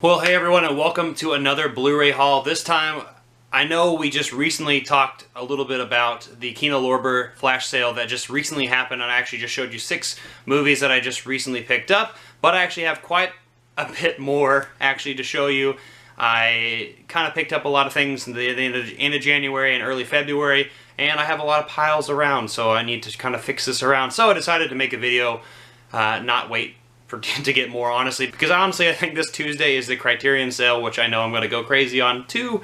Well, hey everyone, and welcome to another Blu-ray haul. This time, I know we just recently talked a little bit about the Kino Lorber flash sale that just recently happened, and I actually just showed you 6 movies that I just recently picked up, but I actually have quite a bit more actually to show you. I kind of picked up a lot of things in the end of January and early February, and I have a lot of piles around, so I need to kind of fix this around. So I decided to make a video, not wait to get more, honestly, because honestly I think this Tuesday is the Criterion sale, which I know I'm going to go crazy on too.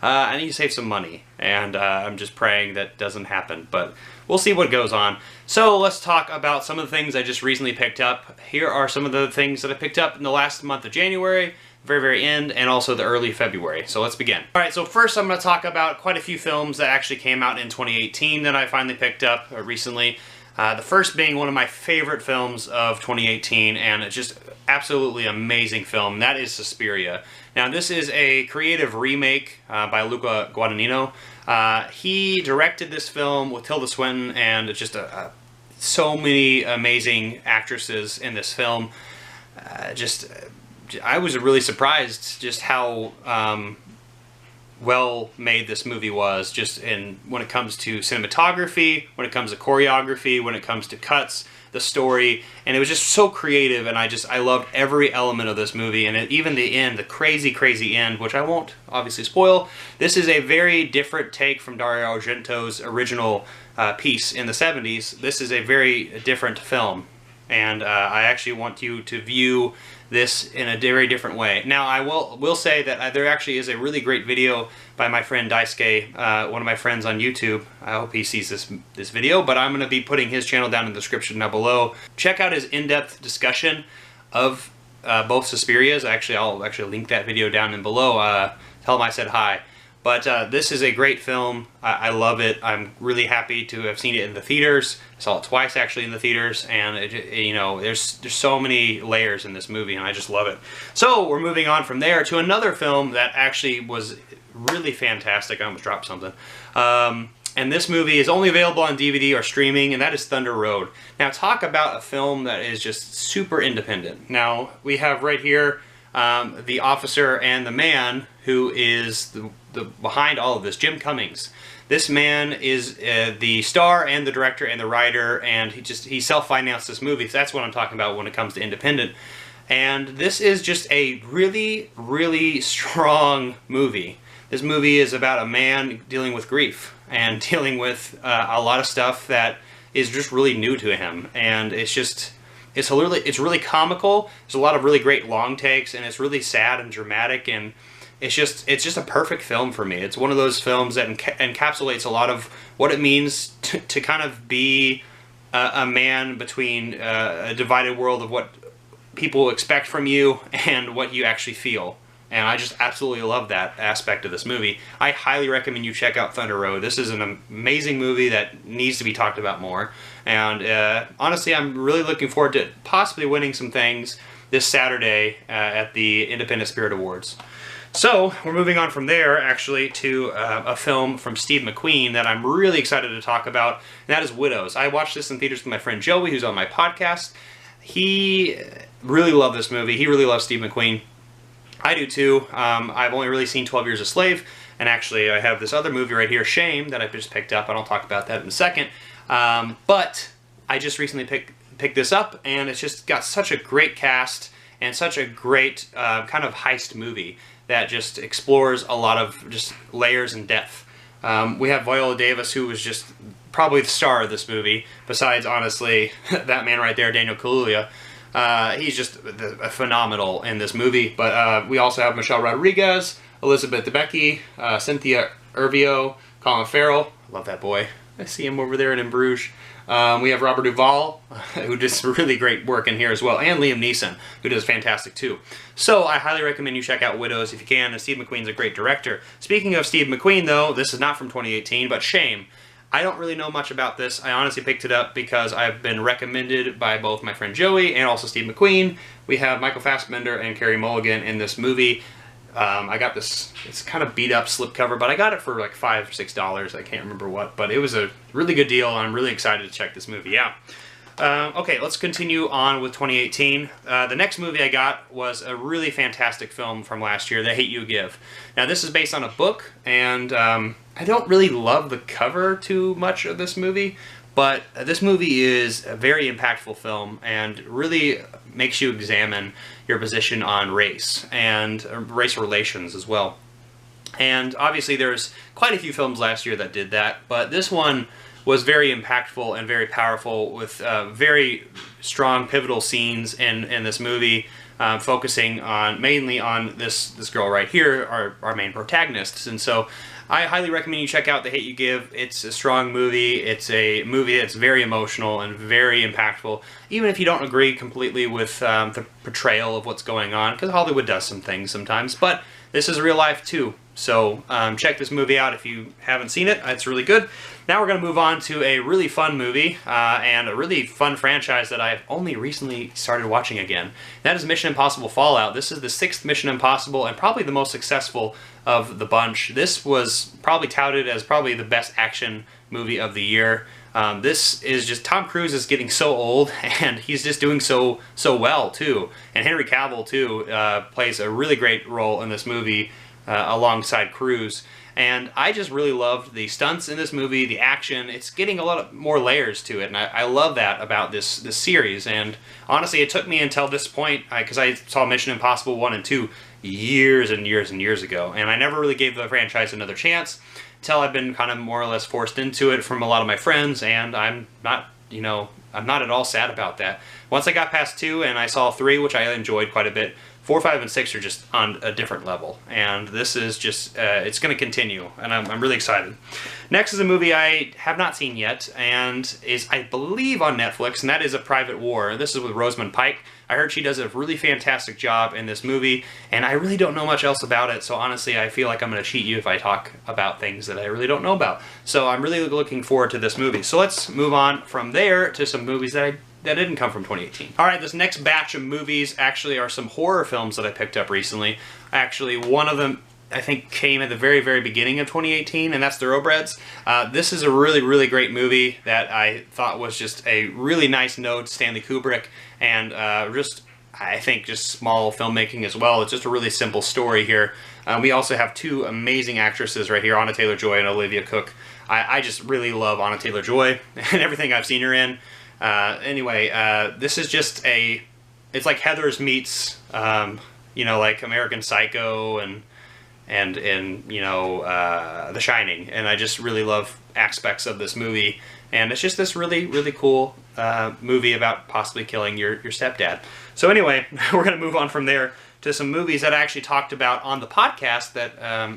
I need to save some money, and I'm just praying that doesn't happen, but we'll see what goes on. So let's talk about some of the things I just recently picked up. Here are some of the things that I picked up in the last month of January, very end, and also the early February. So let's begin. Alright, so first I'm going to talk about quite a few films that actually came out in 2018 that I finally picked up recently. The first being one of my favorite films of 2018, and it's just absolutely amazing film. That is Suspiria. Now, this is a creative remake by Luca Guadagnino. He directed this film with Tilda Swinton, and it's just so many amazing actresses in this film. I was really surprised just how well made this movie was, just when it comes to cinematography, when it comes to choreography, when it comes to cuts, the story, and it was just so creative, and I loved every element of this movie, and even the end, the crazy end, which I won't obviously spoil. This is a very different take from Dario Argento's original piece in the 70s. This is a very different film, and I actually want you to view this in a very different way. Now, I will say that there actually is a really great video by my friend Daisuke, one of my friends on YouTube. I hope he sees this video, but I'm going to be putting his channel down in the description down below. Check out his in-depth discussion of both Suspirias. I'll actually link that video down in below. Tell him I said hi. But this is a great film. I love it. I'm really happy to have seen it in the theaters. I saw it twice actually in the theaters, and there's so many layers in this movie, and I just love it. So we're moving on from there to another film that actually was really fantastic. I almost dropped something. And this movie is only available on DVD or streaming, and that is Thunder Road. Now, talk about a film that is just super independent. Now, we have right here the officer and the man who is the behind all of this, Jim Cummings. This man is the star and the director and the writer, and he self-financed this movie. So that's what I'm talking about when it comes to independent. And this is just a really strong movie. This movie is about a man dealing with grief and dealing with a lot of stuff that is just really new to him, and it's really comical. There's a lot of really great long takes, and it's really sad and dramatic, and it's just a perfect film for me. It's one of those films that encapsulates a lot of what it means to kind of be a man between a divided world of what people expect from you and what you actually feel. And I just absolutely love that aspect of this movie. I highly recommend you check out Thunder Road. This is an amazing movie that needs to be talked about more. And honestly, I'm really looking forward to possibly winning some things this Saturday at the Independent Spirit Awards. So, we're moving on from there, actually, to a film from Steve McQueen that I'm really excited to talk about, and that is Widows. I watched this in theaters with my friend Joey, who's on my podcast. He really loved this movie. He really loves Steve McQueen. I do too. I've only really seen 12 Years a Slave, and actually I have this other movie right here, Shame, that I just picked up, and I'll talk about that in a second. But I just recently picked this up, and it's just got such a great cast and such a great kind of heist movie that just explores a lot of just layers and depth. We have Viola Davis, who was just probably the star of this movie, besides, honestly, that man right there, Daniel Kaluuya. He's just phenomenal in this movie. But we also have Michelle Rodriguez, Elizabeth Debicki, Cynthia Erivo, Colin Farrell. I love that boy. I see him over there in Bruges. We have Robert Duvall, who does really great work in here as well, and Liam Neeson, who does fantastic too. So I highly recommend you check out Widows if you can, and Steve McQueen's a great director. Speaking of Steve McQueen, though, this is not from 2018, but Shame. I don't really know much about this. I honestly picked it up because I've been recommended by both my friend Joey and also Steve McQueen. We have Michael Fassbender and Carey Mulligan in this movie. I got this, it's kind of beat up slipcover, but I got it for like $5 or $6, I can't remember what, but it was a really good deal, and I'm really excited to check this movie out. Okay, let's continue on with 2018. The next movie I got was a really fantastic film from last year, The Hate You Give. Now, this is based on a book, and I don't really love the cover too much of this movie, but this movie is a very impactful film and really makes you examine your position on race and race relations as well. And obviously there's quite a few films last year that did that, but this one was very impactful and very powerful with very strong pivotal scenes in this movie, focusing on mainly on this girl right here, our main protagonist. And so I highly recommend you check out The Hate You Give. It's a strong movie. It's a movie that's very emotional and very impactful, even if you don't agree completely with the portrayal of what's going on, because Hollywood does some things sometimes, but this is real life too. So check this movie out if you haven't seen it. It's really good. Now we're going to move on to a really fun movie and a really fun franchise that I've only recently started watching again. That is Mission Impossible Fallout. This is the 6th Mission Impossible and probably the most successful of the bunch. This was probably touted as probably the best action movie of the year. This is just, Tom Cruise is getting so old, and he's just doing so well too. And Henry Cavill too plays a really great role in this movie alongside Cruise. And I just really loved the stunts in this movie, the action. It's getting a lot more layers to it, and I love that about this series. And honestly, it took me until this point, because I saw Mission Impossible 1 and 2 years and years and years ago, and I never really gave the franchise another chance until I've been kind of more or less forced into it from a lot of my friends, and I'm not, I'm not at all sad about that. Once I got past 2 and I saw 3, which I enjoyed quite a bit, 4, 5, and 6 are just on a different level, and this is just, it's going to continue, and I'm really excited. Next is a movie I have not seen yet, and is, I believe, on Netflix, and that is A Private War. This is with Rosamund Pike. I heard she does a really fantastic job in this movie, and I really don't know much else about it, so honestly, I feel like I'm going to cheat you if I talk about things that I really don't know about. So I'm really looking forward to this movie. So let's move on from there to some movies that didn't come from 2018. Alright, this next batch of movies actually are some horror films that I picked up recently. Actually, one of them I think came at the very, very beginning of 2018, and that's Thoroughbreds. This is a really, really great movie that I thought was just a really nice nod to Stanley Kubrick, and I think just small filmmaking as well. It's just a really simple story here. We also have 2 amazing actresses right here, Anna Taylor-Joy and Olivia Cooke. I just really love Anna Taylor-Joy and everything I've seen her in. Anyway, this is just it's like Heathers meets, like American Psycho and The Shining, and I just really love aspects of this movie, and it's just this really, really cool movie about possibly killing your stepdad. So anyway, we're going to move on from there to some movies that I actually talked about on the podcast that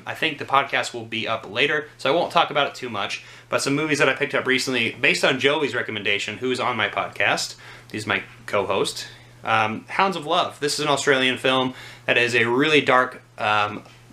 I think the podcast will be up later, so I won't talk about it too much, but some movies that I picked up recently based on Joey's recommendation, who's on my podcast. He's my co-host. Hounds of Love. This is an Australian film that is a really dark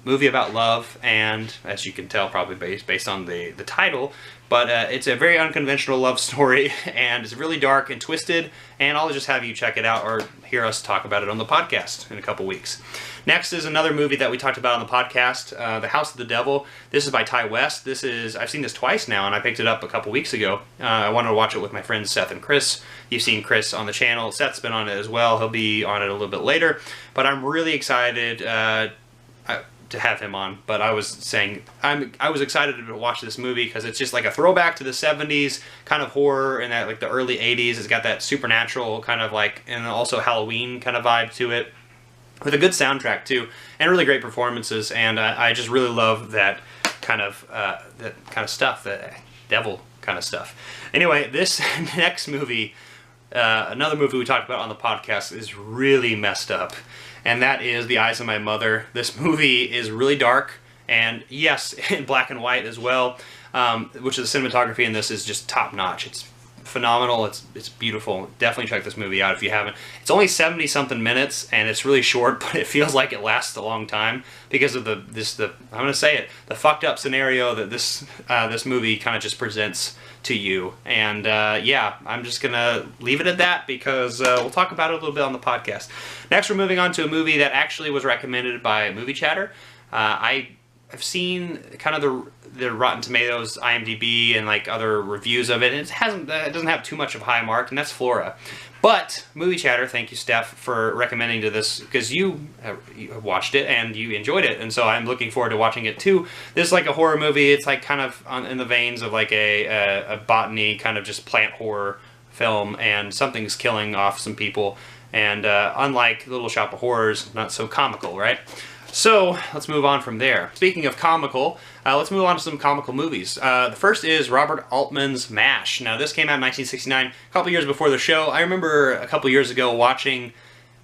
movie about love, and as you can tell, probably based on the title, but it's a very unconventional love story, and it's really dark and twisted, and I'll just have you check it out or hear us talk about it on the podcast in a couple weeks. Next is another movie that we talked about on the podcast, The House of the Devil. This is by Ty West. I've seen this twice now, and I picked it up a couple weeks ago. I wanted to watch it with my friends Seth and Chris. You've seen Chris on the channel. Seth's been on it as well. He'll be on it a little bit later, but I'm really excited to have him on, but I was saying I was excited to watch this movie because it's just like a throwback to the 70s kind of horror, and that like the early 80s. It's got that supernatural kind of like, and also Halloween kind of vibe to it, with a good soundtrack too, and really great performances. And I just really love that kind of stuff, that devil kind of stuff. Anyway, this next movie, another movie we talked about on the podcast, is really messed up. And that is The Eyes of My Mother. This movie is really dark, and yes, in black and white as well, which is the cinematography in this is just top-notch. It's phenomenal. It's beautiful. Definitely check this movie out if you haven't. It's only 70-something minutes, and it's really short, but it feels like it lasts a long time because of I'm going to say it, the fucked up scenario that this movie kind of just presents to you. And yeah, I'm just gonna leave it at that because we'll talk about it a little bit on the podcast. Next, we're moving on to a movie that actually was recommended by Movie Chatter. I I've seen kind of the Rotten Tomatoes, IMDb, and like other reviews of it, and it doesn't have too much of a high mark, and that's Flora. But Movie Chatter, thank you, Steph, for recommending to this, because you watched it and you enjoyed it, and so I'm looking forward to watching it too. This is like a horror movie. It's like kind of in the veins of like a botany kind of just plant horror film, and something's killing off some people, and unlike Little Shop of Horrors, not so comical, right? So let's move on from there. Speaking of comical, let's move on to some comical movies. The first is Robert Altman's MASH. Now this came out in 1969, a couple years before the show. I remember a couple years ago watching,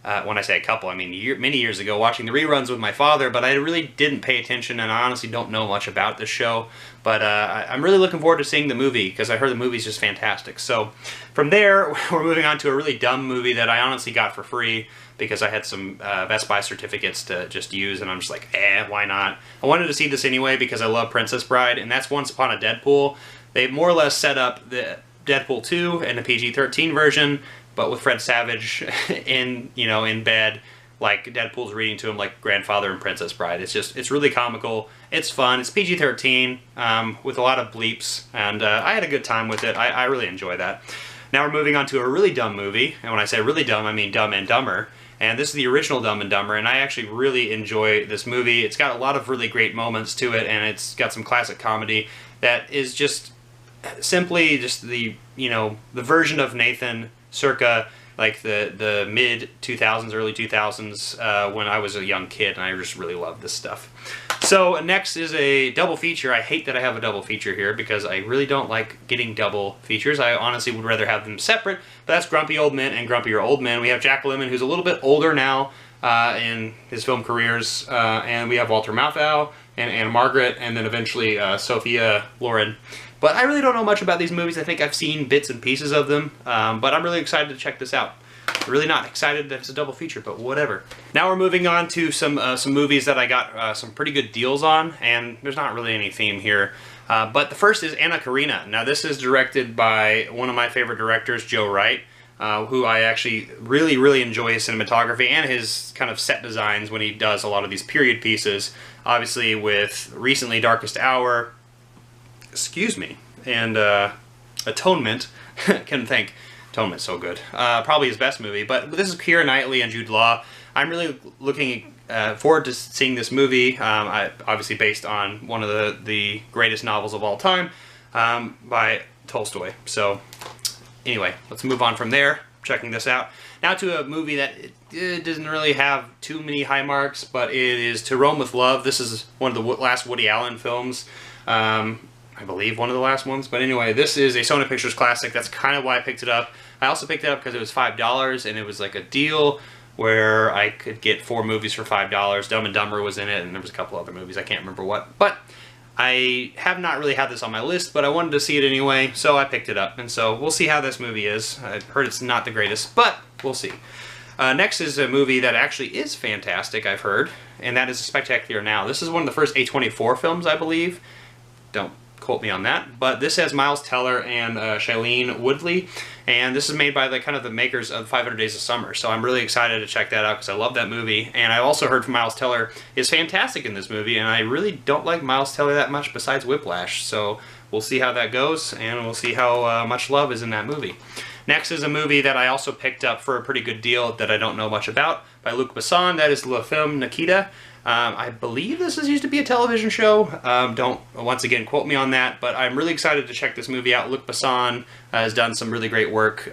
when I say a couple, I mean many years ago, watching the reruns with my father, but I really didn't pay attention, and I honestly don't know much about this show. But I'm really looking forward to seeing the movie, because I heard the movie's just fantastic. So from there, we're moving on to a really dumb movie that I honestly got for free, because I had some Best Buy certificates to just use, and I'm just like, why not? I wanted to see this anyway because I love Princess Bride, and that's Once Upon a Deadpool. They more or less set up the Deadpool 2 and the PG-13 version, but with Fred Savage in bed, like Deadpool's reading to him like grandfather in Princess Bride. It's really comical. It's fun. It's PG-13 with a lot of bleeps, and I had a good time with it. I really enjoy that. Now we're moving on to a really dumb movie, and when I say really dumb, I mean Dumb and Dumber. And this is the original Dumb and Dumber, and I actually really enjoy this movie. It's got a lot of really great moments to it, and it's got some classic comedy that is just simply just the version of Nathan circa like the mid 2000s, early 2000s when I was a young kid, and I just really love this stuff. So next is a double feature. I hate that I have a double feature here because I really don't like getting double features. I honestly would rather have them separate, but that's Grumpy Old Men and Grumpier Old Men. We have Jack Lemmon, who's a little bit older now in his film careers, and we have Walter Matthau and Anna Margaret, and then eventually Sophia Loren. But I really don't know much about these movies. I think I've seen bits and pieces of them, but I'm really excited to check this out. Really not excited that it's a double feature, but whatever. Now we're moving on to some movies that I got some pretty good deals on, and there's not really any theme here. But the first is Anna Karenina. Now this is directed by one of my favorite directors, Joe Wright, who I actually really enjoy his cinematography and his kind of set designs when he does a lot of these period pieces. Obviously with recently Darkest Hour, and Atonement. Couldn't think. Atonement's so good. Probably his best movie, but this is Keira Knightley and Jude Law. I'm really looking forward to seeing this movie, obviously based on one of the greatest novels of all time by Tolstoy. So anyway, let's move on from there, checking this out. Now to a movie that it doesn't really have too many high marks, but it is To Rome with Love. This is one of the last Woody Allen films. I believe one of the last ones, but anyway, this is a Sony Pictures classic. That's kind of why I picked it up. I also picked it up because it was $5, and it was like a deal where I could get 4 movies for $5. Dumb and Dumber was in it, and there was a couple other movies. I can't remember what, but I have not really had this on my list, but I wanted to see it anyway, so I picked it up, and so we'll see how this movie is. I've heard it's not the greatest, but we'll see. Next is a movie that actually is fantastic, I've heard, and that is Spectacular Now. This is one of the first A24 films, I believe. Don't quote me on that, but this has Miles Teller and Shailene Woodley, and this is made by the makers of 500 Days of Summer, so I'm really excited to check that out because I love that movie. And I also heard from Miles Teller is fantastic in this movie, and I really don't like Miles Teller that much besides Whiplash, so we'll see how that goes, and we'll see how much love is in that movie. Next is a movie that I also picked up for a pretty good deal that I don't know much about, by Luc Besson. That is Femme Nikita. I believe this used to be a television show. Don't, once again, quote me on that, but I'm really excited to check this movie out. Luc Besson has done some really great work,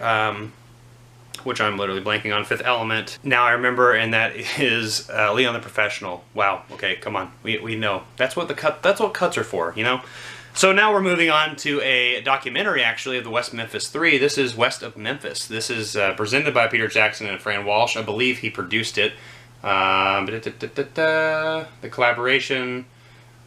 which I'm literally blanking on, Fifth Element. Now I remember, and that is Leon the Professional. Wow, okay, come on. We know. That's what cuts are for, you know? So now we're moving on to a documentary, actually, of the West Memphis 3. This is West of Memphis. This is presented by Peter Jackson and Fran Walsh. I believe he produced it. The collaboration.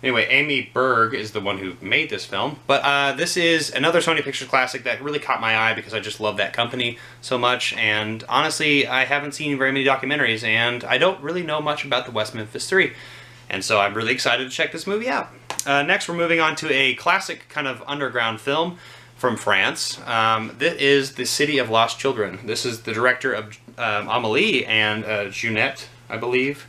Anyway, Amy Berg is the one who made this film. But this is another Sony Pictures classic that really caught my eye because I just love that company so much. And honestly, I haven't seen very many documentaries, and I don't really know much about the West Memphis 3. And so I'm really excited to check this movie out. Next, we're moving on to a classic kind of underground film from France. This is The City of Lost Children. This is the director of Amélie and Junette, I believe.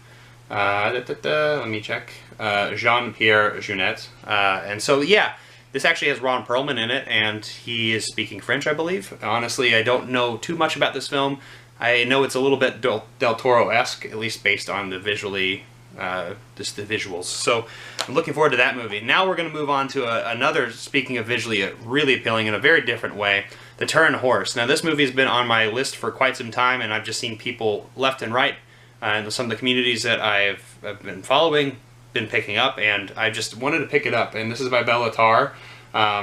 Let me check. Jean-Pierre Jeunet. And so, yeah, this actually has Ron Perlman in it, and he is speaking French, I believe. Honestly, I don't know too much about this film. I know it's a little bit Del Toro-esque, at least based on the visually, just the visuals. So I'm looking forward to that movie. Now we're going to move on to another, speaking of visually, really appealing in a very different way, The Turin Horse. Now this movie has been on my list for quite some time, and I've just seen people left and right in some of the communities that I've been following, been picking up, and I just wanted to pick it up. And this is by Bela Tarr.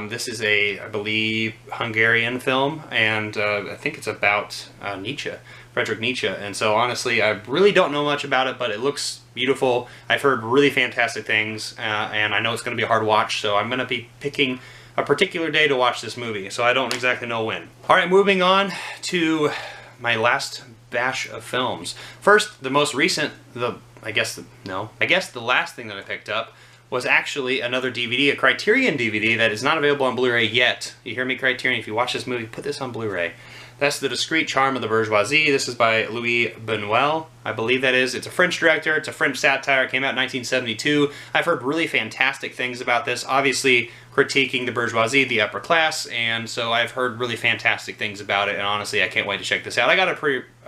This is a, I believe, Hungarian film, and I think it's about Nietzsche, Friedrich Nietzsche. And so honestly, I really don't know much about it, but it looks beautiful. I've heard really fantastic things, and I know it's going to be a hard watch, so I'm going to be picking a particular day to watch this movie, so I don't exactly know when. Alright, moving on to my last batch of films. First, the most recent, I guess the last thing that I picked up was actually another DVD, a Criterion DVD that is not available on Blu-ray yet. You hear me, Criterion? If you watch this movie, put this on Blu-ray. That's The Discreet Charm of the Bourgeoisie. This is by Louis Buñuel, I believe that is. It's a French director. It's a French satire. It came out in 1972. I've heard really fantastic things about this. Obviously, critiquing the bourgeoisie, the upper class, and so I've heard really fantastic things about it, and honestly, I can't wait to check this out. I got a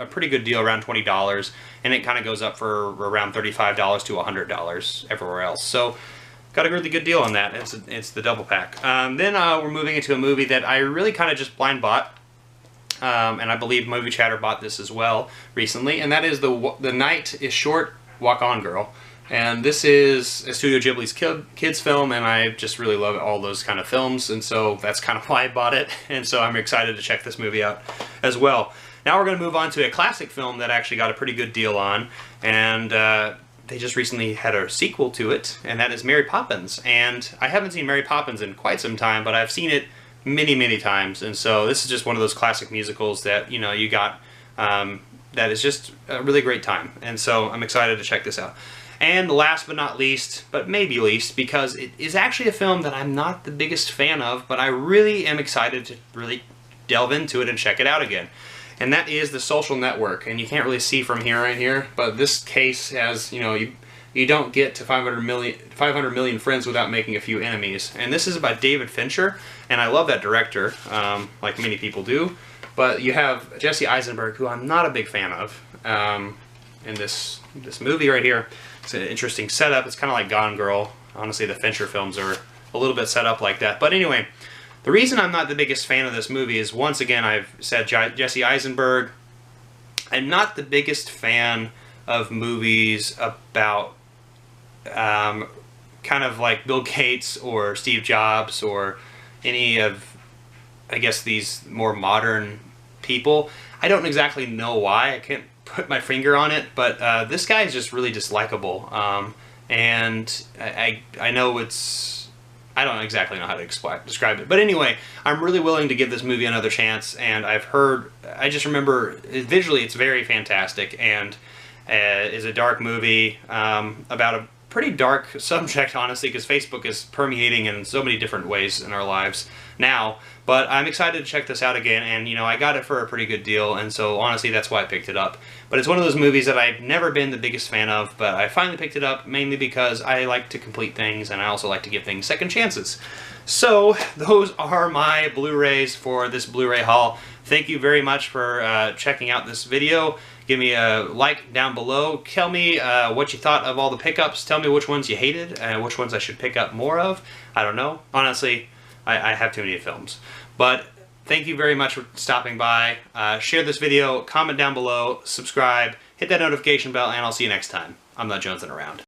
pretty good deal, around $20, and it kind of goes up for around $35 to $100 everywhere else. So, got a really good deal on that. It's the double pack. Then we're moving into a movie that I really kind of just blind bought. And I believe Movie Chatter bought this as well recently, and that is The Night is Short, Walk On Girl. And this is a Studio Ghibli's kids film, and I just really love all those kind of films, and so that's kind of why I bought it, and so I'm excited to check this movie out as well. Now we're going to move on to a classic film that I actually got a pretty good deal on, and they just recently had a sequel to it, and that is Mary Poppins. And I haven't seen Mary Poppins in quite some time, but I've seen it many times, and so this is just one of those classic musicals that, you know, you got, that is just a really great time, and so I'm excited to check this out. And last but not least, but maybe least, because it is actually a film that I'm not the biggest fan of, but I really am excited to really delve into it and check it out again. And that is The Social Network, and you can't really see from here right here, but this case has, you know, you don't get to 500 million friends without making a few enemies. And this is about David Fincher, and I love that director, like many people do. But you have Jesse Eisenberg, who I'm not a big fan of, in this movie right here. It's an interesting setup. It's kind of like Gone Girl. Honestly, the Fincher films are a little bit set up like that. But anyway, the reason I'm not the biggest fan of this movie is, once again, I've said Jesse Eisenberg. I'm not the biggest fan of movies about kind of like Bill Gates or Steve Jobs or any of, I guess, these more modern people. I don't exactly know why. I can't put my finger on it, but this guy is just really dislikable. And I know it's, I don't exactly know how to describe it. But anyway, I'm really willing to give this movie another chance, and I just remember, visually it's very fantastic, and is a dark movie about a pretty dark subject, honestly, because Facebook is permeating in so many different ways in our lives now. But I'm excited to check this out again, and, you know, I got it for a pretty good deal, and so honestly that's why I picked it up. But it's one of those movies that I've never been the biggest fan of, but I finally picked it up mainly because I like to complete things, and I also like to give things second chances. So those are my Blu-rays for this Blu-ray haul. Thank you very much for checking out this video. Give me a like down below. Tell me what you thought of all the pickups. Tell me which ones you hated and which ones I should pick up more of. I don't know. Honestly, I have too many films. But thank you very much for stopping by. Share this video, comment down below, subscribe, hit that notification bell, and I'll see you next time. I'm not jonesing around.